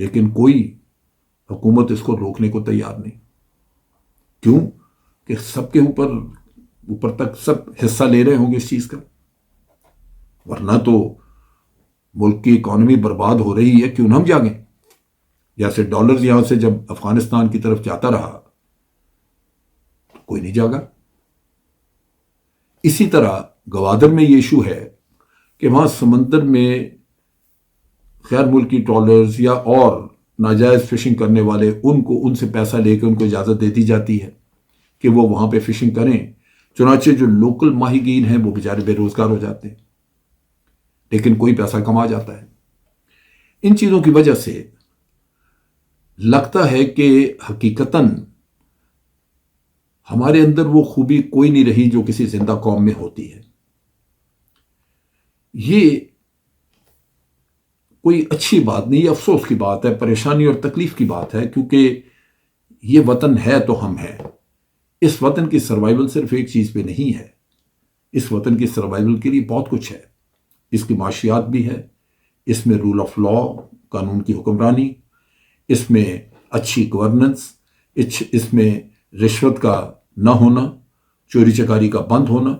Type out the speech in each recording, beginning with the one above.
لیکن کوئی حکومت اس کو روکنے کو تیار نہیں. کیوں؟ کہ سب کے اوپر تک سب حصہ لے رہے ہوں گے اس چیز کا. ورنہ تو ملک کی اکانومی برباد ہو رہی ہے، کیوں نہ ہم جاگیں؟ جیسے ڈالرز یہاں سے جب افغانستان کی طرف جاتا رہا تو کوئی نہیں جاگا. اسی طرح گوادر میں یہ ایشو ہے کہ وہاں سمندر میں غیر ملکی ٹرالرز یا اور ناجائز فشنگ کرنے والے ان سے پیسہ لے کے ان کو اجازت دے دی جاتی ہے کہ وہ وہاں پہ فشنگ کریں. چنانچہ جو لوکل ماہی گیر ہیں وہ بیچارے بے روزگار ہو جاتے ہیں، لیکن کوئی پیسہ کما جاتا ہے. ان چیزوں کی وجہ سے لگتا ہے کہ حقیقتاً ہمارے اندر وہ خوبی کوئی نہیں رہی جو کسی زندہ قوم میں ہوتی ہے. یہ کوئی اچھی بات نہیں، یہ افسوس کی بات ہے، پریشانی اور تکلیف کی بات ہے، کیونکہ یہ وطن ہے تو ہم ہیں. اس وطن کی سروائیول صرف ایک چیز پہ نہیں ہے. اس وطن کی سروائیول کے لیے بہت کچھ ہے. اس کی معاشیات بھی ہے، اس میں رول آف لا، قانون کی حکمرانی، اس میں اچھی گورننس، اس میں رشوت کا نہ ہونا، چوری چکاری کا بند ہونا.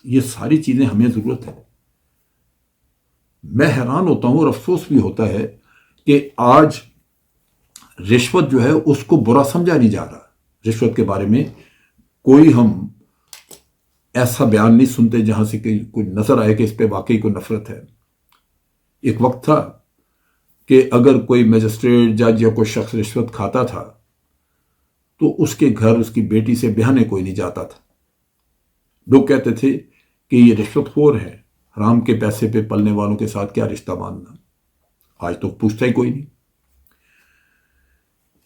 یہ ساری چیزیں ہمیں ضرورت ہے. میں حیران ہوتا ہوں اور افسوس بھی ہوتا ہے کہ آج رشوت جو ہے اس کو برا سمجھا نہیں جا رہا. رشوت کے بارے میں کوئی ہم ایسا بیان نہیں سنتے جہاں سے کوئی نظر آئے کہ اس پہ واقعی کوئی نفرت ہے. ایک وقت تھا کہ اگر کوئی میجسٹریٹ، جج یا کوئی شخص رشوت کھاتا تھا تو اس کے گھر اس کی بیٹی سے بیاہنے کوئی نہیں جاتا تھا. لوگ کہتے تھے کہ یہ رشوت خور ہے، حرام کے پیسے پہ پلنے والوں کے ساتھ کیا رشتہ باندھنا. آج تو پوچھتا ہی کوئی نہیں.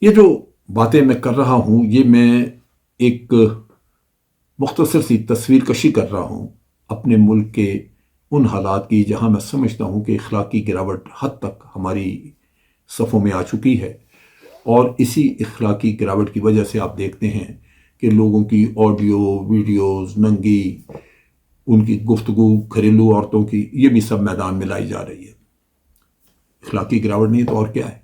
یہ جو باتیں میں کر رہا ہوں یہ میں ایک مختصر سی تصویر کشی کر رہا ہوں اپنے ملک کے ان حالات کی جہاں میں سمجھتا ہوں کہ اخلاقی گراوٹ حد تک ہماری صفوں میں آ چکی ہے. اور اسی اخلاقی گراوٹ کی وجہ سے آپ دیکھتے ہیں کہ لوگوں کی آڈیو ویڈیوز ننگی، ان کی گفتگو گھریلو عورتوں کی، یہ بھی سب میدان میں لائی جا رہی ہے. اخلاقی گراوٹ نہیں تو اور کیا ہے.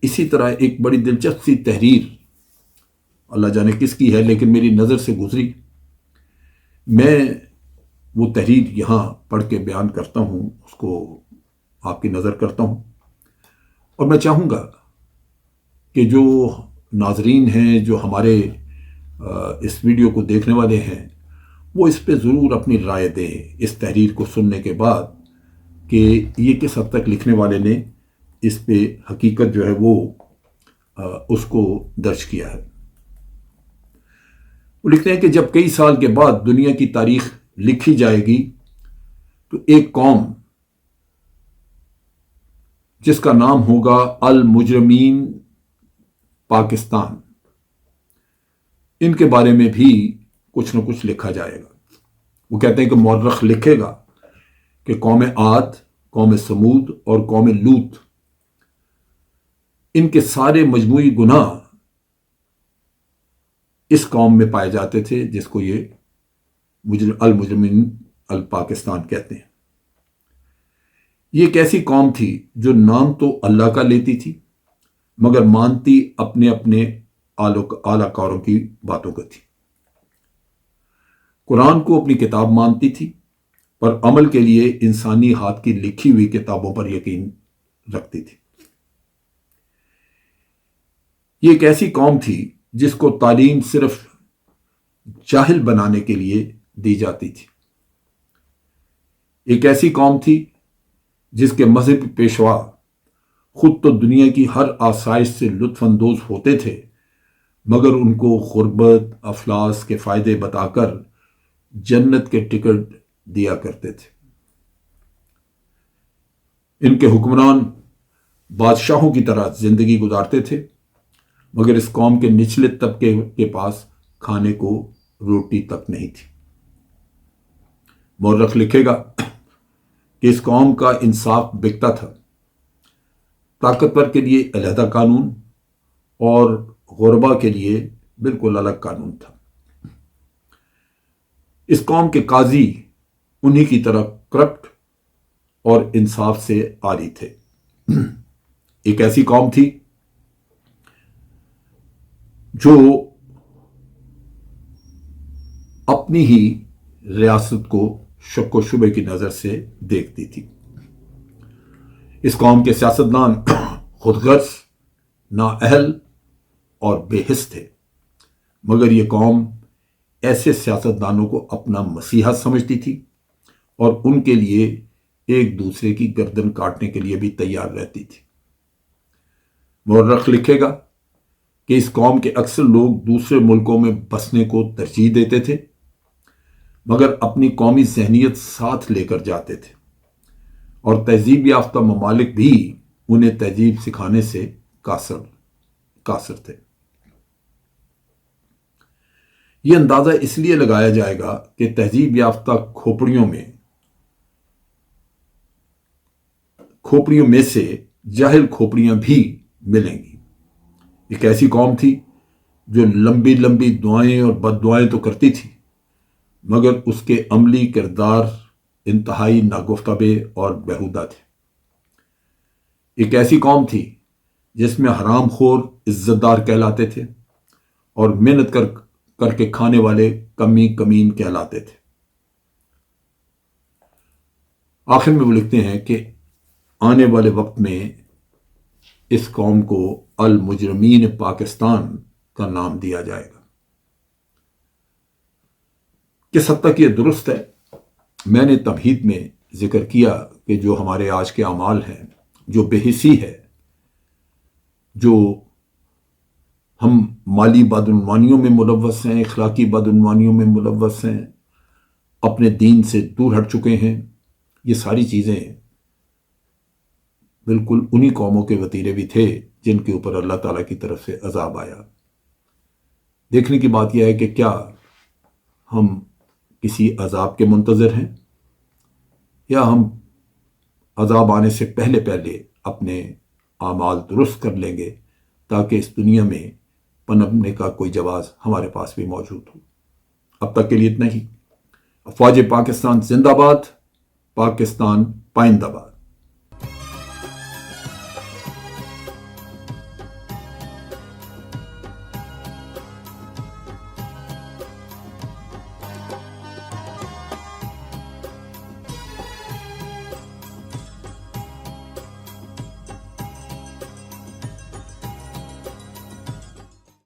اسی طرح ایک بڑی دلچسپ سی تحریر، اللہ جانے کس کی ہے لیکن میری نظر سے گزری. میں وہ تحریر یہاں پڑھ کے بیان کرتا ہوں، اس کو آپ کی نظر کرتا ہوں، اور میں چاہوں گا کہ جو ناظرین ہیں، جو ہمارے اس ویڈیو کو دیکھنے والے ہیں، وہ اس پہ ضرور اپنی رائے دیں اس تحریر کو سننے کے بعد کہ یہ کس حد تک لکھنے والے نے اس پہ حقیقت جو ہے وہ اس کو درج کیا ہے. وہ لکھتے ہیں کہ جب کئی سال کے بعد دنیا کی تاریخ لکھی جائے گی تو ایک قوم جس کا نام ہوگا المجرمین پاکستان، ان کے بارے میں بھی کچھ نہ کچھ لکھا جائے گا. وہ کہتے ہیں کہ مورخ لکھے گا کہ قوم عاد، قوم سمود اور قوم لوط، ان کے سارے مجموعی گناہ اس قوم میں پائے جاتے تھے جس کو یہ المجرمین الپاکستان کہتے ہیں. یہ ایک ایسی قوم تھی جو نام تو اللہ کا لیتی تھی مگر مانتی اپنے اپنے اعلی کاروں کی باتوں کا تھی. قرآن کو اپنی کتاب مانتی تھی پر عمل کے لیے انسانی ہاتھ کی لکھی ہوئی کتابوں پر یقین رکھتی تھی. یہ ایک ایسی قوم تھی جس کو تعلیم صرف جاہل بنانے کے لیے دی جاتی تھی. ایک ایسی قوم تھی جس کے مذہبی پیشوا خود تو دنیا کی ہر آسائش سے لطف اندوز ہوتے تھے مگر ان کو غربت، افلاس کے فائدے بتا کر جنت کے ٹکٹ دیا کرتے تھے. ان کے حکمران بادشاہوں کی طرح زندگی گزارتے تھے مگر اس قوم کے نچلے طبقے کے پاس کھانے کو روٹی تک نہیں تھی. مورخ لکھے گا کہ اس قوم کا انصاف بکتا تھا. طاقتور کے لیے علیحدہ قانون اور غربا کے لیے بالکل الگ قانون تھا. اس قوم کے قاضی انہی کی طرح کرپٹ اور انصاف سے عاری تھے۔ ایک ایسی قوم تھی جو اپنی ہی ریاست کو شک و شبے کی نظر سے دیکھتی تھی۔ اس قوم کے سیاستدان خود غرض، نااہل اور بے حس تھے، مگر یہ قوم ایسے سیاستدانوں کو اپنا مسیحا سمجھتی تھی اور ان کے لیے ایک دوسرے کی گردن کاٹنے کے لیے بھی تیار رہتی تھی۔ مورخ لکھے گا کہ اس قوم کے اکثر لوگ دوسرے ملکوں میں بسنے کو ترجیح دیتے تھے، مگر اپنی قومی ذہنیت ساتھ لے کر جاتے تھے، اور تہذیب یافتہ ممالک بھی انہیں تہذیب سکھانے سے قاصر تھے۔ یہ اندازہ اس لیے لگایا جائے گا کہ تہذیب یافتہ کھوپڑیوں میں سے جاہل کھوپڑیاں بھی ملیں گی۔ ایک ایسی قوم تھی جو لمبی لمبی دعائیں اور بد دعائیں تو کرتی تھی، مگر اس کے عملی کردار انتہائی ناگفتگو اور بیہودہ تھے۔ ایک ایسی قوم تھی جس میں حرام خور عزت دار کہلاتے تھے اور محنت کر کے کھانے والے کمین کہلاتے تھے۔ آخر میں وہ لکھتے ہیں کہ آنے والے وقت میں اس قوم کو المجرمین پاکستان کا نام دیا جائے گا۔ کس حد تک یہ درست ہے؟ میں نے تمہید میں ذکر کیا کہ جو ہمارے آج کے اعمال ہیں، جو بے حسی ہے، جو ہم مالی بدعنوانیوں میں ملوث ہیں، اخلاقی بدعنوانیوں میں ملوث ہیں، اپنے دین سے دور ہٹ چکے ہیں، یہ ساری چیزیں بالکل انہی قوموں کے وتیرے بھی تھے جن کے اوپر اللہ تعالیٰ کی طرف سے عذاب آیا۔ دیکھنے کی بات یہ ہے کہ کیا ہم کسی عذاب کے منتظر ہیں، یا ہم عذاب آنے سے پہلے اپنے اعمال درست کر لیں گے تاکہ اس دنیا میں پنپنے کا کوئی جواز ہمارے پاس بھی موجود ہو۔ اب تک کے لیے اتنا ہی۔ افواج پاکستان زندہ باد، پاکستان پائندہ باد۔